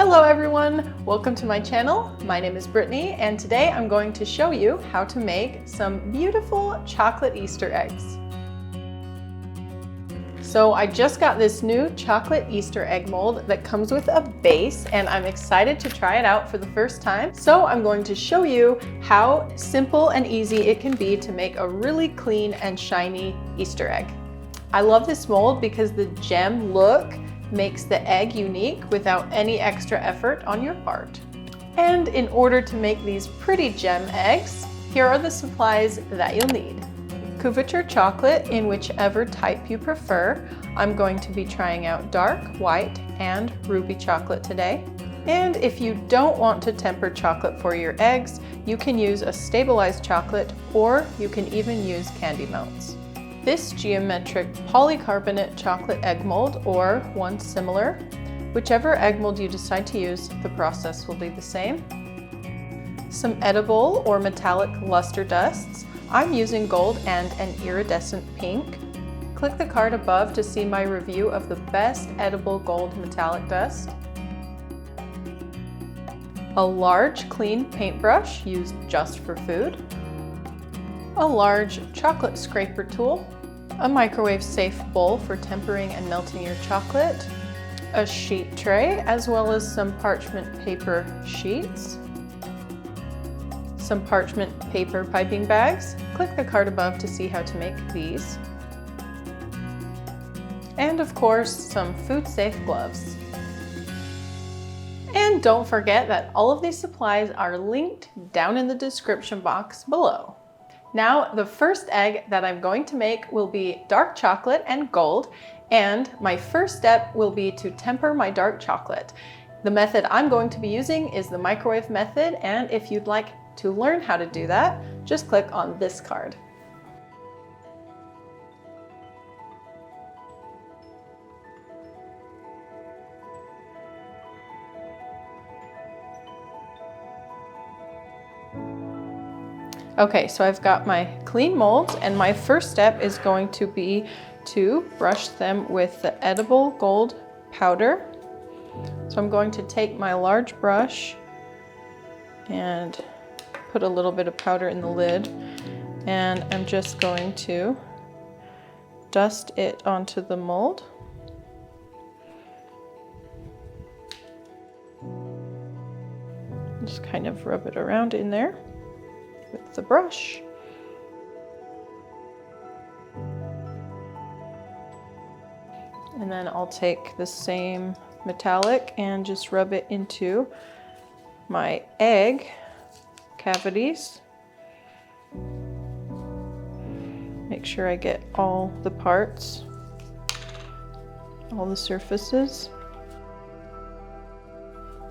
Hello everyone, welcome to my channel. My name is Brittnee and today I'm going to show you how to make some beautiful chocolate Easter eggs. So I just got this new chocolate Easter egg mold that comes with a base and I'm excited to try it out for the first time. So I'm going to show you how simple and easy it can be to make a really clean and shiny Easter egg. I love this mold because the gem look makes the egg unique without any extra effort on your part. And in order to make these pretty gem eggs, here are the supplies that you'll need. Couverture chocolate in whichever type you prefer. I'm going to be trying out dark, white, and ruby chocolate today. And if you don't want to temper chocolate for your eggs, you can use a stabilized chocolate or you can even use candy melts. This geometric polycarbonate chocolate egg mold or one similar, whichever egg mold you decide to use, the process will be the same. Some edible or metallic luster dusts. I'm using gold and an iridescent pink. Click the card above to see my review of the best edible gold metallic dust. A large clean paintbrush used just for food. A large chocolate scraper tool, a microwave safe bowl for tempering and melting your chocolate, a sheet tray, as well as some parchment paper sheets, some parchment paper piping bags. Click the card above to see how to make these. And of course, some food safe gloves. And don't forget that all of these supplies are linked down in the description box below. Now, the first egg that I'm going to make will be dark chocolate and gold, and my first step will be to temper my dark chocolate. The method I'm going to be using is the microwave method, and if you'd like to learn how to do that, just click on this card. Okay, so I've got my clean molds and my first step is going to be to brush them with the edible gold powder. So I'm going to take my large brush and put a little bit of powder in the lid, and I'm just going to dust it onto the mold. Just kind of rub it around in there with the brush. And then I'll take the same metallic and just rub it into my egg cavities. Make sure I get all the parts, all the surfaces.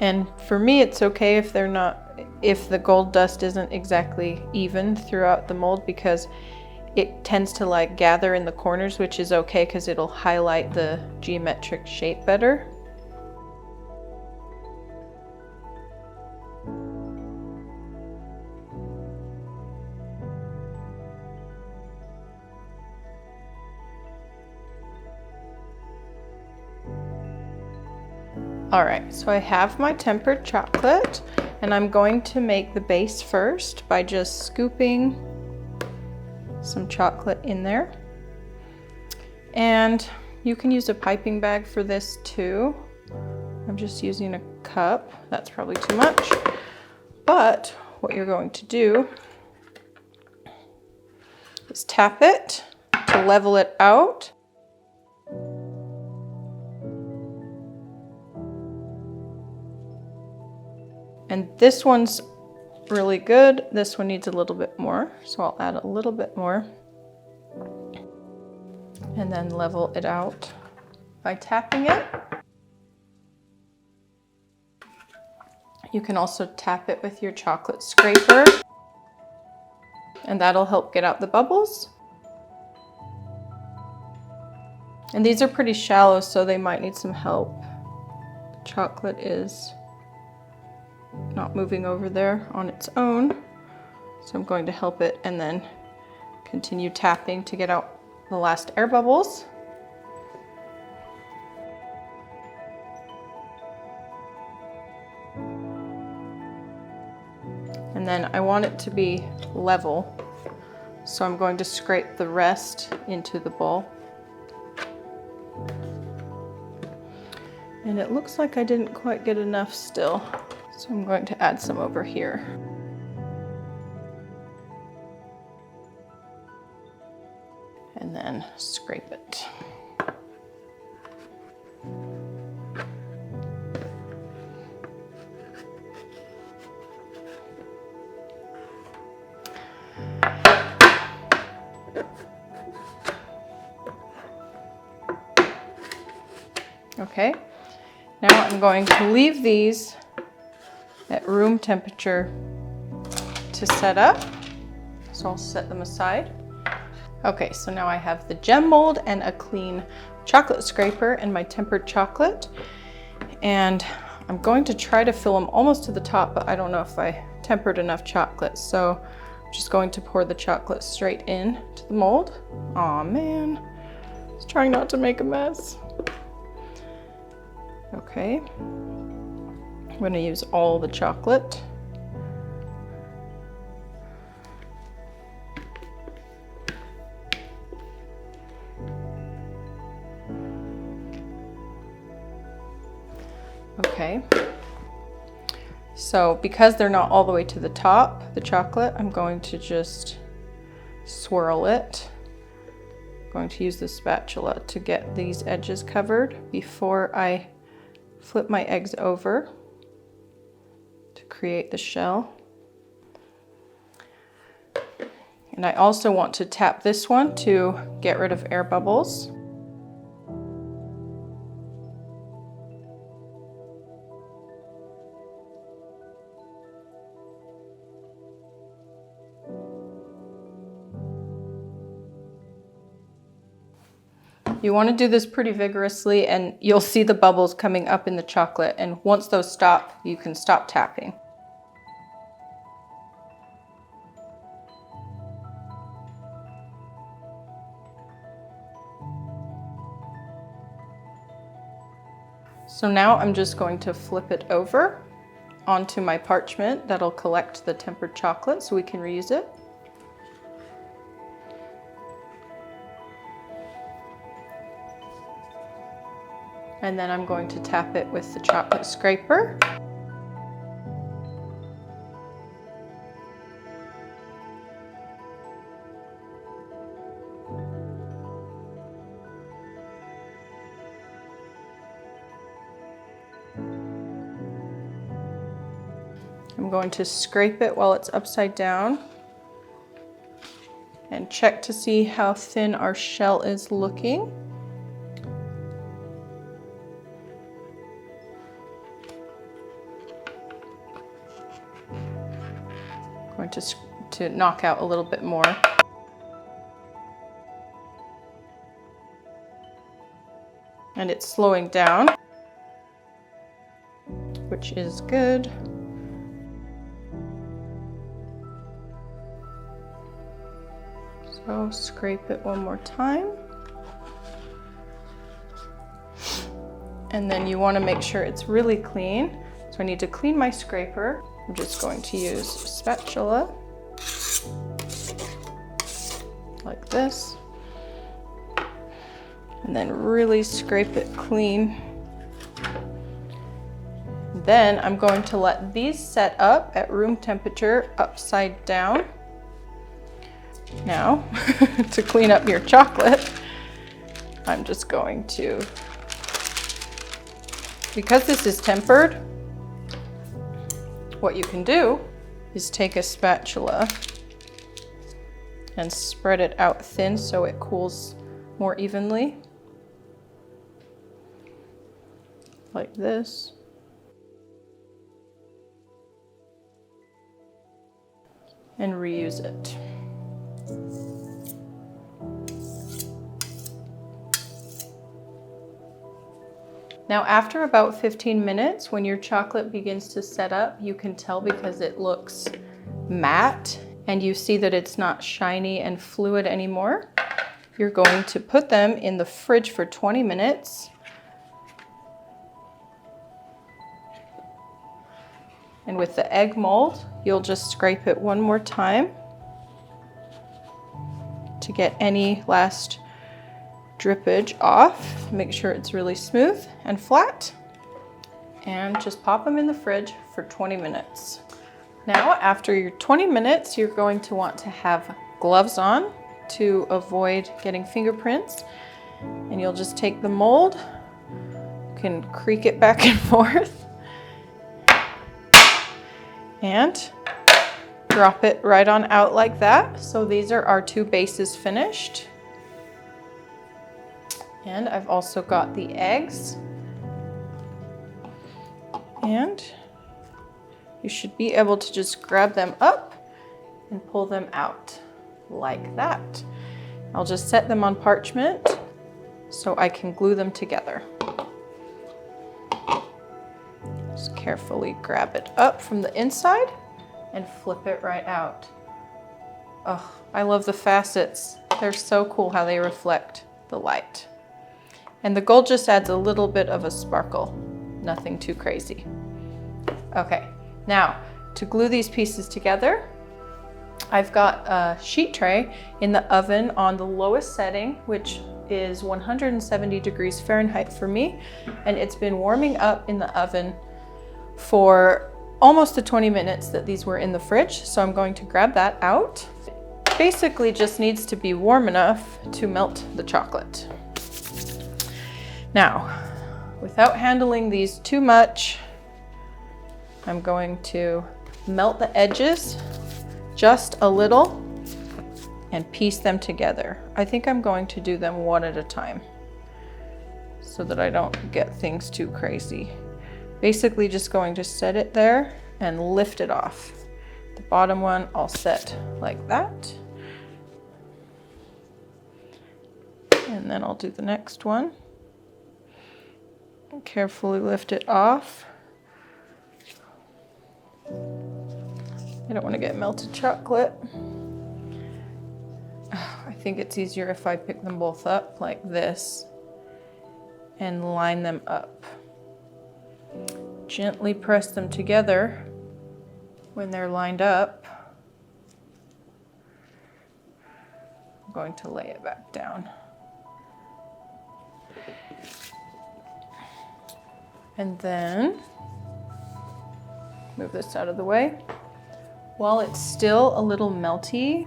And for me, it's okay if they're not, if the gold dust isn't exactly even throughout the mold, because it tends to like gather in the corners, which is okay because it'll highlight the geometric shape better. All right, so I have my tempered chocolate and I'm going to make the base first by just scooping some chocolate in there. And you can use a piping bag for this too. I'm just using a cup. That's probably too much. But what you're going to do is tap it to level it out. And this one's really good. This one needs a little bit more, so I'll add a little bit more. And then level it out by tapping it. You can also tap it with your chocolate scraper, and that'll help get out the bubbles. And these are pretty shallow, so they might need some help. The chocolate is not moving over there on its own, so I'm going to help it and then continue tapping to get out the last air bubbles. And then I want it to be level. So I'm going to scrape the rest into the bowl. And it looks like I didn't quite get enough still. So I'm going to add some over here. And then scrape it. Okay, now I'm going to leave these at room temperature to set up. So I'll set them aside. Okay, so now I have the gem mold and a clean chocolate scraper and my tempered chocolate. And I'm going to try to fill them almost to the top, but I don't know if I tempered enough chocolate. So I'm just going to pour the chocolate straight in to the mold. Aw, man, I was trying not to make a mess. Okay, I'm going to use all the chocolate. Okay, so because they're not all the way to the top, the chocolate, I'm going to just swirl it. I'm going to use the spatula to get these edges covered before I flip my eggs over to create the shell. And I also want to tap this one to get rid of air bubbles. You want to do this pretty vigorously and you'll see the bubbles coming up in the chocolate, and once those stop, you can stop tapping. So now I'm just going to flip it over onto my parchment that'll collect the tempered chocolate so we can reuse it. And then I'm going to tap it with the chocolate scraper. I'm going to scrape it while it's upside down and check to see how thin our shell is looking. Going to knock out a little bit more. And it's slowing down, which is good. So scrape it one more time. And then you want to make sure it's really clean. So I need to clean my scraper. I'm just going to use a spatula like this, and then really scrape it clean. Then I'm going to let these set up at room temperature upside down. Now, to clean up your chocolate, I'm just going to, because this is tempered, what you can do is take a spatula and spread it out thin so it cools more evenly, like this. And reuse it. Now after about 15 minutes, when your chocolate begins to set up, you can tell because it looks matte and you see that it's not shiny and fluid anymore. You're going to put them in the fridge for 20 minutes. And with the egg mold, you'll just scrape it one more time to get any last drippage off. Make sure it's really smooth and flat. And just pop them in the fridge for 20 minutes. Now, after your 20 minutes, you're going to want to have gloves on to avoid getting fingerprints. And you'll just take the mold, you can creak it back and forth, and drop it right on out like that. So these are our two bases finished. And I've also got the eggs. And you should be able to just grab them up and pull them out like that. I'll just set them on parchment so I can glue them together. Just carefully grab it up from the inside and flip it right out. Oh, I love the facets. They're so cool how they reflect the light. And the gold just adds a little bit of a sparkle, nothing too crazy. Okay, now to glue these pieces together, I've got a sheet tray in the oven on the lowest setting, which is 170 degrees Fahrenheit for me, and it's been warming up in the oven for almost the 20 minutes that these were in the fridge. So I'm going to grab that out. Basically just needs to be warm enough to melt the chocolate. Now, without handling these too much, I'm going to melt the edges just a little and piece them together. I think I'm going to do them one at a time so that I don't get things too crazy. Basically just going to set it there and lift it off. The bottom one I'll set like that. And then I'll do the next one. Carefully lift it off. I don't want to get melted chocolate. I think it's easier if I pick them both up like this and line them up. Gently press them together when they're lined up. I'm going to lay it back down. And then move this out of the way. While it's still a little melty,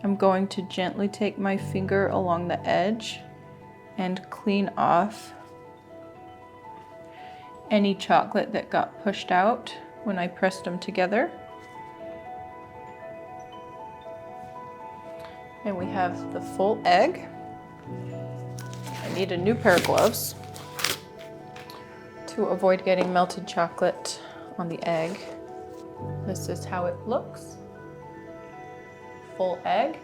I'm going to gently take my finger along the edge and clean off any chocolate that got pushed out when I pressed them together. And we have the full egg. I need a new pair of gloves to avoid getting melted chocolate on the egg. This is how it looks. Full egg.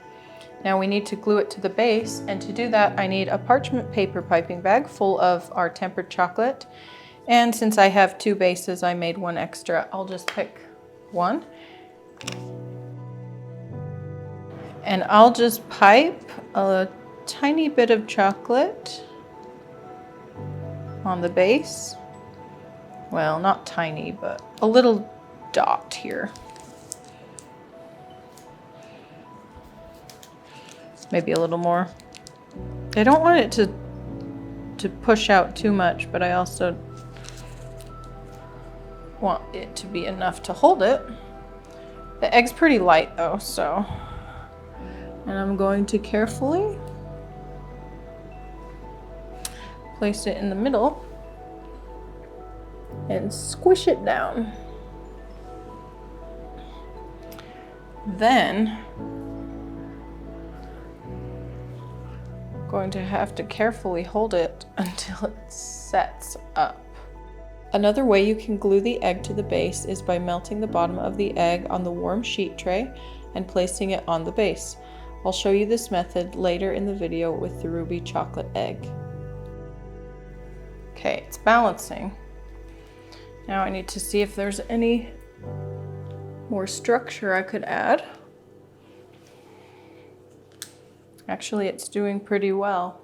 Now we need to glue it to the base, and to do that I need a parchment paper piping bag full of our tempered chocolate. And since I have two bases, I made one extra. I'll just pick one. And I'll just pipe a tiny bit of chocolate on the base. Well, not tiny, but a little dot here. Maybe a little more. I don't want it to push out too much, but I also want it to be enough to hold it. The egg's pretty light though, so. And I'm going to carefully place it in the middle and squish it down. Then I'm going to have to carefully hold it until it sets up. Another way you can glue the egg to the base is by melting the bottom of the egg on the warm sheet tray and placing it on the base. I'll show you this method later in the video with the ruby chocolate egg. Okay, it's balancing. Now I need to see if there's any more structure I could add. Actually, it's doing pretty well,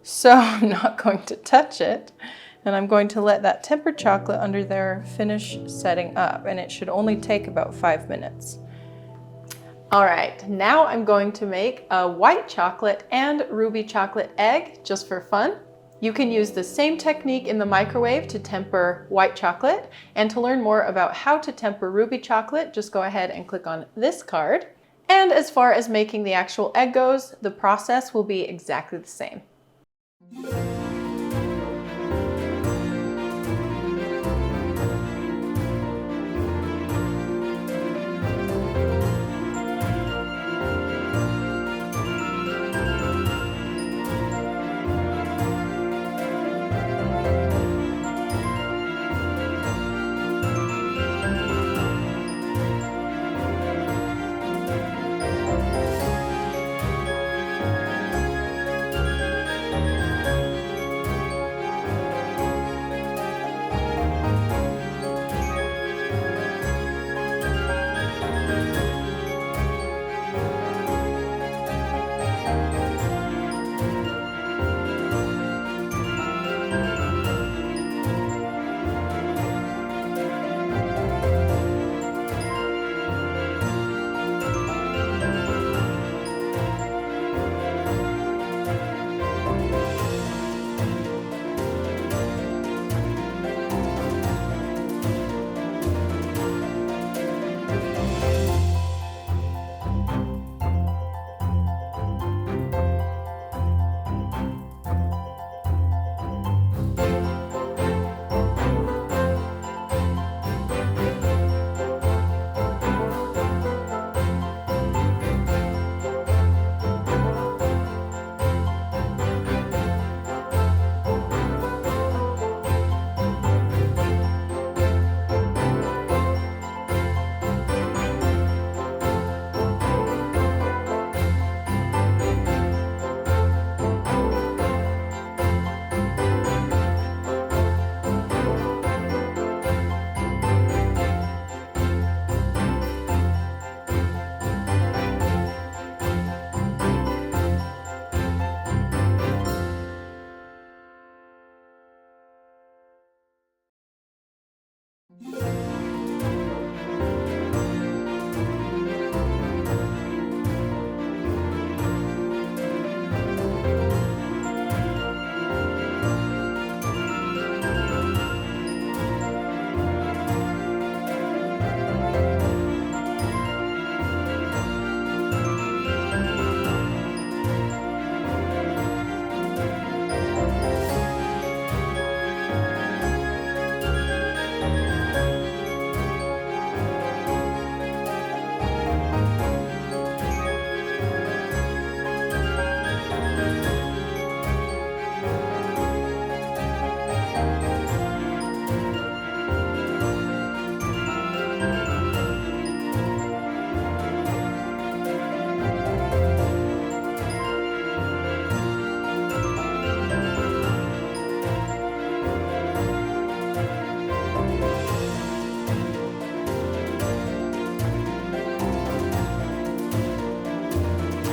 so I'm not going to touch it And I'm going to let that tempered chocolate under there finish setting up, and it should only take about 5 minutes. All right, now I'm going to make a white chocolate and ruby chocolate egg just for fun. You can use the same technique in the microwave to temper white chocolate, and to learn more about how to temper ruby chocolate, just go ahead and click on this card. And as far as making the actual egg goes, the process will be exactly the same.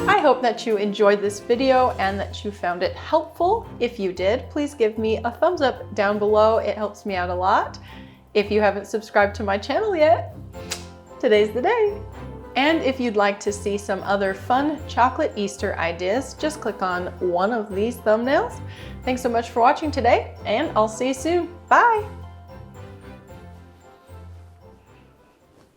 I hope that you enjoyed this video and that you found it helpful. If you did, please give me a thumbs up down below. It helps me out a lot. If you haven't subscribed to my channel yet, today's the day. And if you'd like to see some other fun chocolate Easter ideas, just click on one of these thumbnails. Thanks so much for watching today, and I'll see you soon. Bye!